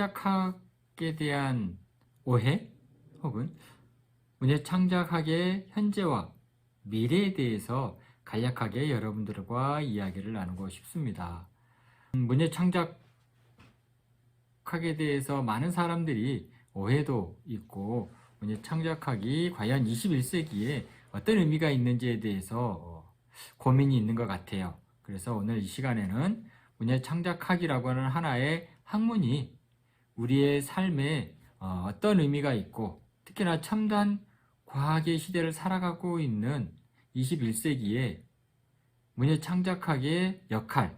창작학에 대한 오해 혹은 문예창작학의 현재와 미래에 대해서 간략하게 여러분들과 이야기를 나누고 싶습니다. 문예창작학에 대해서 많은 사람들이 오해도 있고 문예창작학이 과연 21세기에 어떤 의미가 있는지에 대해서 고민이 있는 것 같아요. 그래서 오늘 이 시간에는 문예창작학이라고 하는 하나의 학문이 우리의 삶에 어떤 의미가 있고 특히나 첨단 과학의 시대를 살아가고 있는 21세기에 문예창작학의 역할,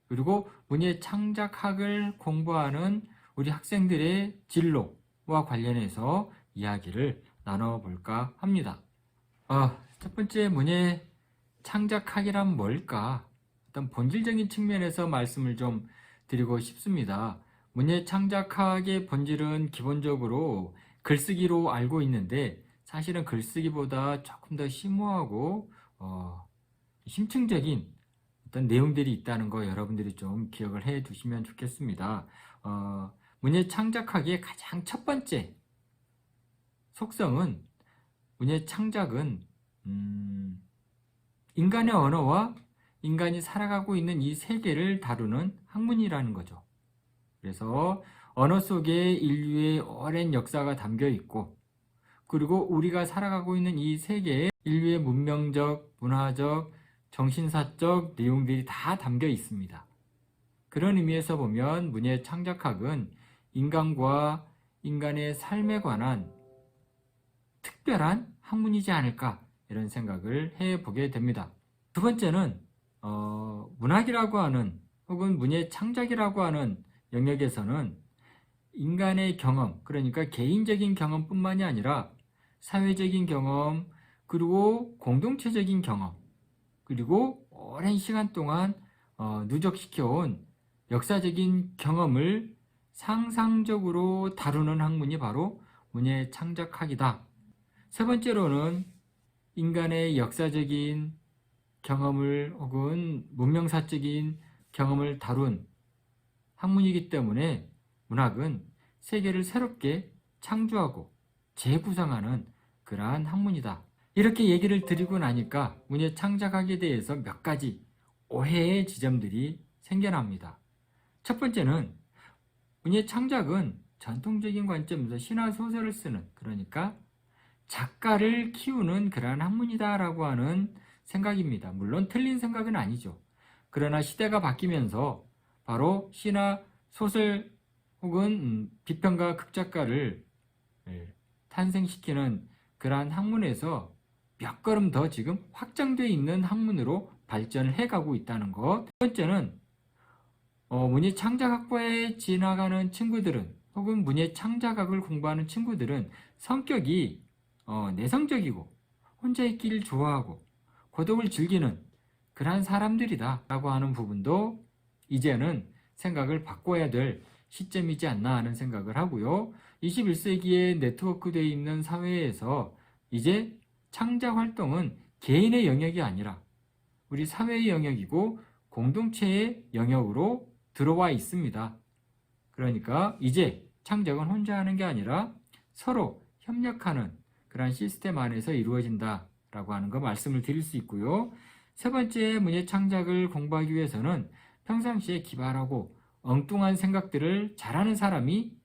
그리고 문예창작학을 공부하는 우리 학생들의 진로와 관련해서 이야기를 나눠볼까 합니다. 첫 번째, 문예창작학이란 뭘까? 어떤 본질적인 측면에서 말씀을 좀 드리고 싶습니다. 문예창작학의 본질은 기본적으로 글쓰기로 알고 있는데 사실은 글쓰기보다 조금 더 심오하고 심층적인 어떤 내용들이 있다는 거 여러분들이 좀 기억을 해 두시면 좋겠습니다. 문예창작학의 가장 첫 번째 속성은 문예창작은 인간의 언어와 인간이 살아가고 있는 이 세계를 다루는 학문이라는 거죠. 그래서 언어 속에 인류의 오랜 역사가 담겨 있고, 그리고 우리가 살아가고 있는 이 세계에 인류의 문명적, 문화적, 정신사적 내용들이 다 담겨 있습니다. 그런 의미에서 보면 문예창작학은 인간과 인간의 삶에 관한 특별한 학문이지 않을까, 이런 생각을 해보게 됩니다. 두 번째는 문학이라고 하는 혹은 문예창작이라고 하는 영역에서는 인간의 경험, 그러니까 개인적인 경험뿐만이 아니라 사회적인 경험, 그리고 공동체적인 경험, 그리고 오랜 시간 동안 누적시켜온 역사적인 경험을 상상적으로 다루는 학문이 바로 문예창작학이다. 세 번째로는 인간의 역사적인 경험을 혹은 문명사적인 경험을 다룬 학문이기 때문에 문학은 세계를 새롭게 창조하고 재구성하는 그러한 학문이다. 이렇게 얘기를 드리고 나니까 문예창작학에 대해서 몇 가지 오해의 지점들이 생겨납니다. 첫 번째는 문예창작은 전통적인 관점에서 신화소설을 쓰는, 그러니까 작가를 키우는 그러한 학문이다라고 하는 생각입니다. 물론 틀린 생각은 아니죠. 그러나 시대가 바뀌면서 바로 신화 소설 혹은 비평가 극작가를 탄생시키는 그러한 학문에서 몇 걸음 더 지금 확장되어 있는 학문으로 발전을 해가고 있다는 것. 두 번째는 문예창작학과에 지나가는 친구들은 혹은 문예창작학을 공부하는 친구들은 성격이 내성적이고 혼자 있기를 좋아하고 고독을 즐기는 그러한 사람들이다 라고 하는 부분도 이제는 생각을 바꿔야 될 시점이지 않나 하는 생각을 하고요. 21세기에 네트워크되어 있는 사회에서 이제 창작 활동은 개인의 영역이 아니라 우리 사회의 영역이고 공동체의 영역으로 들어와 있습니다. 그러니까 이제 창작은 혼자 하는 게 아니라 서로 협력하는 그런 시스템 안에서 이루어진다라고 하는 거 말씀을 드릴 수 있고요. 세 번째, 문예창작을 공부하기 위해서는 평상시에 기발하고 엉뚱한 생각들을 잘하는 사람이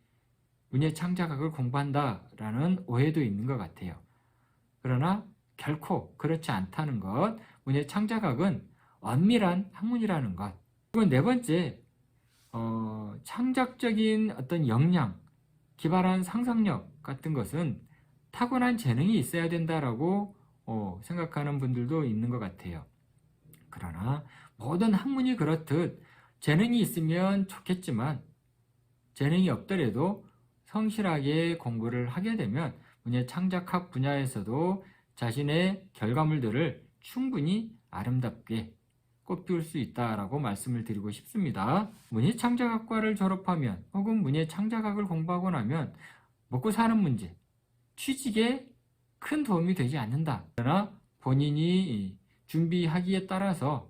문예창작학을 공부한다라는 오해도 있는 것 같아요. 그러나 결코 그렇지 않다는 것, 문예창작학은 엄밀한 학문이라는 것. 그리고 네 번째, 창작적인 어떤 역량, 기발한 상상력 같은 것은 타고난 재능이 있어야 된다라고 생각하는 분들도 있는 것 같아요. 그러나 모든 학문이 그렇듯 재능이 있으면 좋겠지만 재능이 없더라도 성실하게 공부를 하게 되면 문예창작학 분야에서도 자신의 결과물들을 충분히 아름답게 꽃피울 수 있다라고 말씀을 드리고 싶습니다. 문예창작학과를 졸업하면 혹은 문예창작학을 공부하고 나면 먹고 사는 문제, 취직에 큰 도움이 되지 않는다. 그러나 본인이 준비하기에 따라서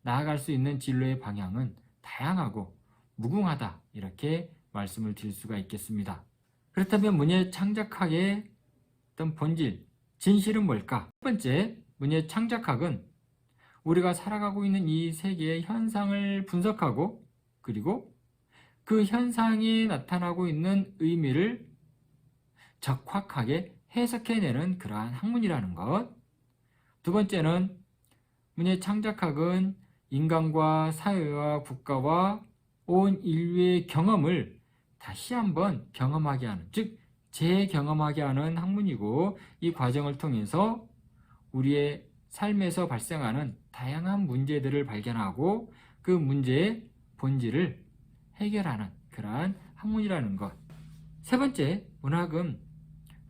나아갈 수 있는 진로의 방향은 다양하고 무궁하다, 이렇게 말씀을 드릴 수가 있겠습니다. 그렇다면 문예 창작학의 어떤 본질, 진실은 뭘까? 첫 번째, 문예 창작학은 우리가 살아가고 있는 이 세계의 현상을 분석하고 그리고 그 현상이 나타나고 있는 의미를 적확하게 해석해내는 그러한 학문이라는 것. 두 번째는 문예 창작학은 인간과 사회와 국가와 온 인류의 경험을 다시 한번 경험하게 하는, 즉 재경험하게 하는 학문이고, 이 과정을 통해서 우리의 삶에서 발생하는 다양한 문제들을 발견하고 그 문제의 본질을 해결하는 그러한 학문이라는 것. 세 번째, 문학은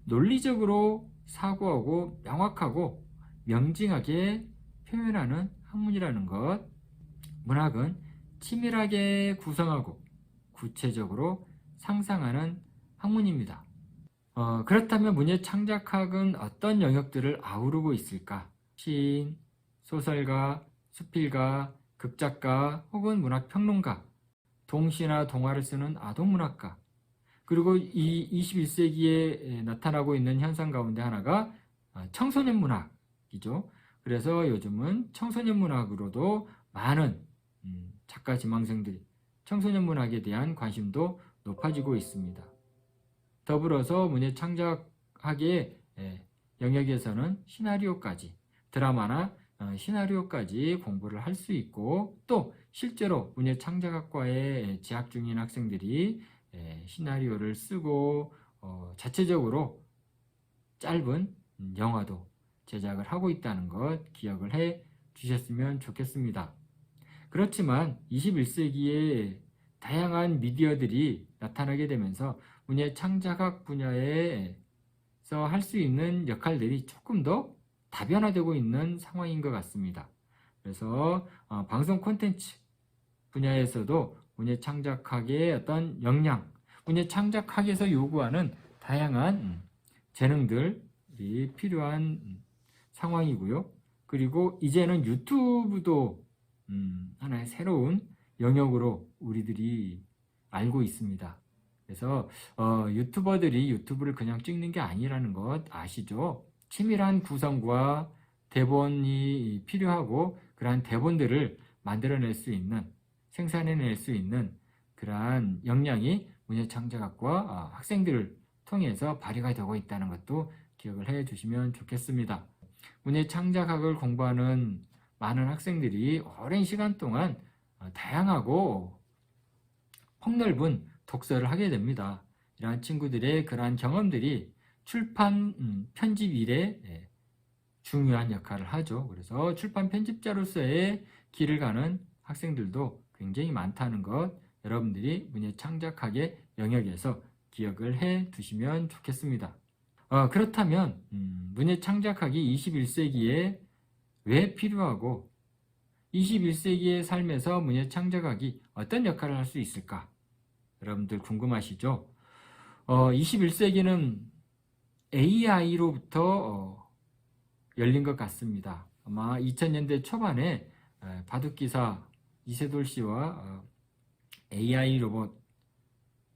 논리적으로 사고하고 명확하고 명징하게 표현하는 학문이라는 것. 문학은 치밀하게 구성하고 구체적으로 상상하는 학문입니다. 그렇다면 문예 창작학은 어떤 영역들을 아우르고 있을까? 시인, 소설가, 수필가, 극작가 혹은 문학평론가, 동시나 동화를 쓰는 아동문학가, 그리고 이 21세기에 나타나고 있는 현상 가운데 하나가 청소년 문학이죠. 그래서 요즘은 청소년 문학으로도 많은 작가 지망생들이 청소년 문학에 대한 관심도 높아지고 있습니다. 더불어서 문예 창작학의 영역에서는 시나리오까지, 드라마나 시나리오까지 공부를 할 수 있고, 또 실제로 문예 창작학과에 재학 중인 학생들이 시나리오를 쓰고 자체적으로 짧은 영화도 제작을 하고 있다는 것 기억을 해 주셨으면 좋겠습니다. 그렇지만 21세기에 다양한 미디어들이 나타나게 되면서 문예 창작학 분야에서 할 수 있는 역할들이 조금 더 다변화되고 있는 상황인 것 같습니다. 그래서 방송 콘텐츠 분야에서도 문예 창작학의 어떤 역량, 문예 창작학에서 요구하는 다양한 재능들이 필요한 상황이고요. 그리고 이제는 유튜브도 하나의 새로운 영역으로 우리들이 알고 있습니다. 그래서 유튜버들이 유튜브를 그냥 찍는 게 아니라는 것 아시죠? 치밀한 구성과 대본이 필요하고 그러한 대본들을 만들어낼 수 있는, 생산해낼 수 있는 그러한 역량이 문예창작학과 학생들을 통해서 발휘가 되고 있다는 것도 기억을 해 주시면 좋겠습니다. 문예창작학을 공부하는 많은 학생들이 오랜 시간 동안 다양하고 폭넓은 독서를 하게 됩니다. 이러한 친구들의 그러한 경험들이 출판 편집 일에 중요한 역할을 하죠. 그래서 출판 편집자로서의 길을 가는 학생들도 굉장히 많다는 것, 여러분들이 문예 창작학의 영역에서 기억을 해 두시면 좋겠습니다. 그렇다면 문예 창작학이 21세기에 왜 필요하고 21세기의 삶에서 문예 창작학이 어떤 역할을 할 수 있을까? 여러분들 궁금하시죠? 21세기는 AI로부터 열린 것 같습니다. 아마 2000년대 초반에 바둑기사 이세돌 씨와 AI 로봇,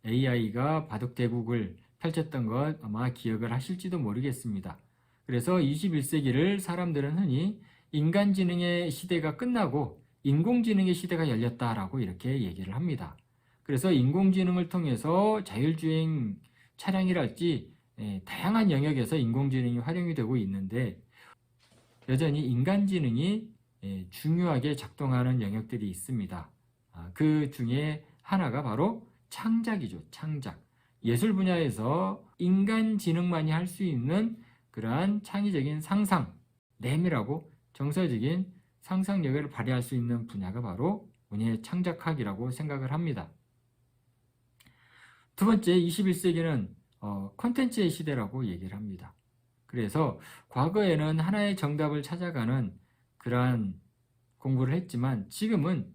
AI가 바둑 대국을 펼쳤던 것 아마 기억을 하실지도 모르겠습니다. 그래서 21세기를 사람들은 흔히 인간지능의 시대가 끝나고 인공지능의 시대가 열렸다라고 이렇게 얘기를 합니다. 그래서 인공지능을 통해서 자율주행 차량이랄지 다양한 영역에서 인공지능이 활용이 되고 있는데 여전히 인간지능이 중요하게 작동하는 영역들이 있습니다. 그 중에 하나가 바로 창작이죠. 창작. 예술 분야에서 인간지능만이 할 수 있는 그러한 창의적인 상상, 내밀하고 정서적인 상상력을 발휘할 수 있는 분야가 바로 문예 창작학이라고 생각을 합니다. 두 번째, 21세기는 콘텐츠의 시대라고 얘기를 합니다. 그래서 과거에는 하나의 정답을 찾아가는 그러한 공부를 했지만 지금은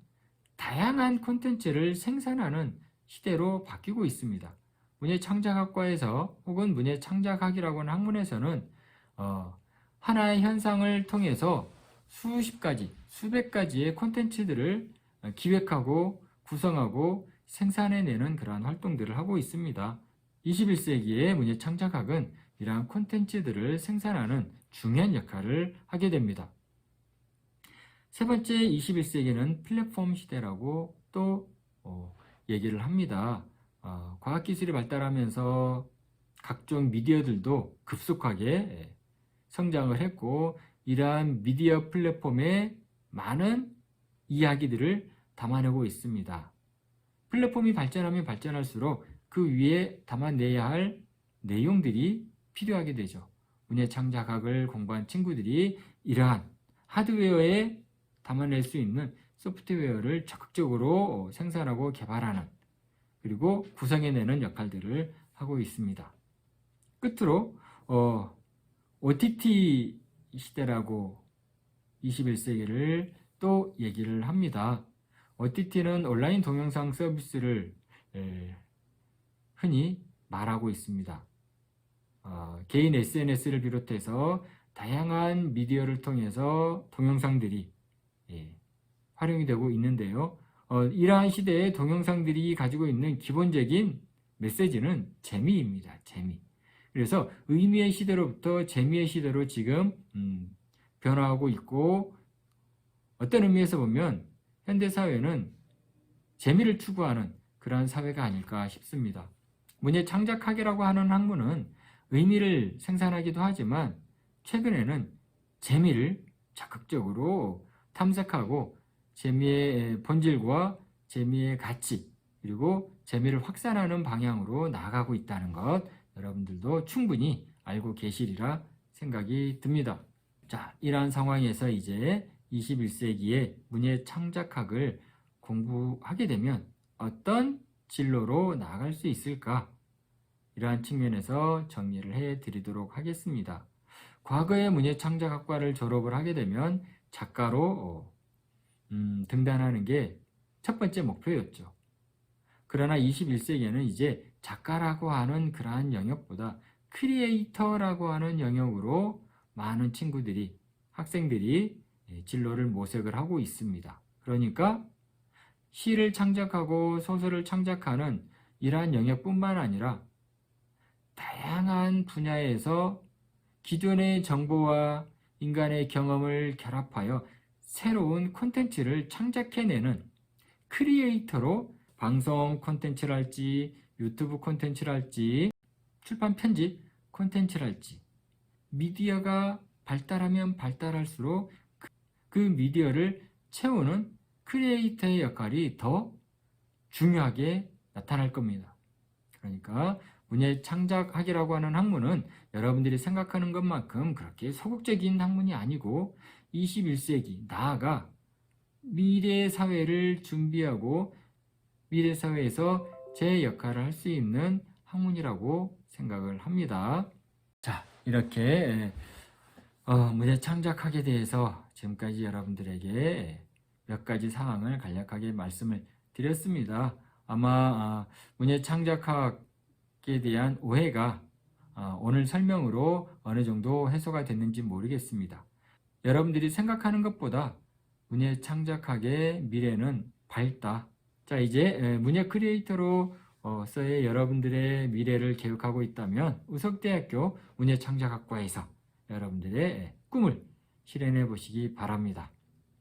다양한 콘텐츠를 생산하는 시대로 바뀌고 있습니다. 문예창작학과에서 혹은 문예창작학이라고 하는 학문에서는 하나의 현상을 통해서 수십 가지, 수백 가지의 콘텐츠들을 기획하고 구성하고 생산해내는 그러한 활동들을 하고 있습니다. 21세기의 문예 창작학은 이러한 콘텐츠들을 생산하는 중요한 역할을 하게 됩니다. 세 번째, 21세기는 플랫폼 시대라고 또 얘기를 합니다. 과학기술이 발달하면서 각종 미디어들도 급속하게 성장을 했고, 이러한 미디어 플랫폼에 많은 이야기들을 담아내고 있습니다. 플랫폼이 발전하면 발전할수록 그 위에 담아내야 할 내용들이 필요하게 되죠. 문예 창작학을 공부한 친구들이 이러한 하드웨어에 담아낼 수 있는 소프트웨어를 적극적으로 생산하고 개발하는, 그리고 구성해내는 역할들을 하고 있습니다. 끝으로 OTT 시대라고 21세기를 또 얘기를 합니다. OTT는 온라인 동영상 서비스를 흔히 말하고 있습니다. 개인 SNS를 비롯해서 다양한 미디어를 통해서 동영상들이 활용이 되고 있는데요. 이러한 시대에 동영상들이 가지고 있는 기본적인 메시지는 재미입니다. 재미. 그래서 의미의 시대로부터 재미의 시대로 지금 변화하고 있고, 어떤 의미에서 보면 현대사회는 재미를 추구하는 그러한 사회가 아닐까 싶습니다. 문예 창작학이라고 하는 학문은 의미를 생산하기도 하지만 최근에는 재미를 적극적으로 탐색하고 재미의 본질과 재미의 가치, 그리고 재미를 확산하는 방향으로 나아가고 있다는 것, 여러분들도 충분히 알고 계시리라 생각이 듭니다. 자, 이러한 상황에서 이제 21세기의 문예 창작학을 공부하게 되면 어떤 진로로 나아갈 수 있을까? 이러한 측면에서 정리를 해 드리도록 하겠습니다. 과거의 문예 창작학과를 졸업을 하게 되면 작가로 등단하는 게 첫 번째 목표였죠. 그러나 21세기에는 이제 작가라고 하는 그러한 영역보다 크리에이터라고 하는 영역으로 많은 친구들이, 학생들이 진로를 모색을 하고 있습니다. 그러니까 시를 창작하고 소설을 창작하는 이러한 영역뿐만 아니라 다양한 분야에서 기존의 정보와 인간의 경험을 결합하여 새로운 콘텐츠를 창작해내는 크리에이터로 방송 콘텐츠랄지, 유튜브 콘텐츠랄지, 출판 편집 콘텐츠랄지, 미디어가 발달하면 발달할수록 그 미디어를 채우는 크리에이터의 역할이 더 중요하게 나타날 겁니다. 그러니까 문예 창작학이라고 하는 학문은 여러분들이 생각하는 것만큼 그렇게 소극적인 학문이 아니고 21세기 나아가 미래 사회를 준비하고 미래 사회에서 제 역할을 할 수 있는 학문이라고 생각을 합니다. 자, 이렇게 문예 창작학에 대해서 지금까지 여러분들에게 몇 가지 사항을 간략하게 말씀을 드렸습니다. 아마 문예 창작학에 대한 오해가 오늘 설명으로 어느 정도 해소가 됐는지 모르겠습니다. 여러분들이 생각하는 것보다 문예 창작학의 미래는 밝다. 자, 이제 문예 크리에이터로서의 여러분들의 미래를 계획하고 있다면 우석대학교 문예 창작학과에서 여러분들의 꿈을 실현해 보시기 바랍니다.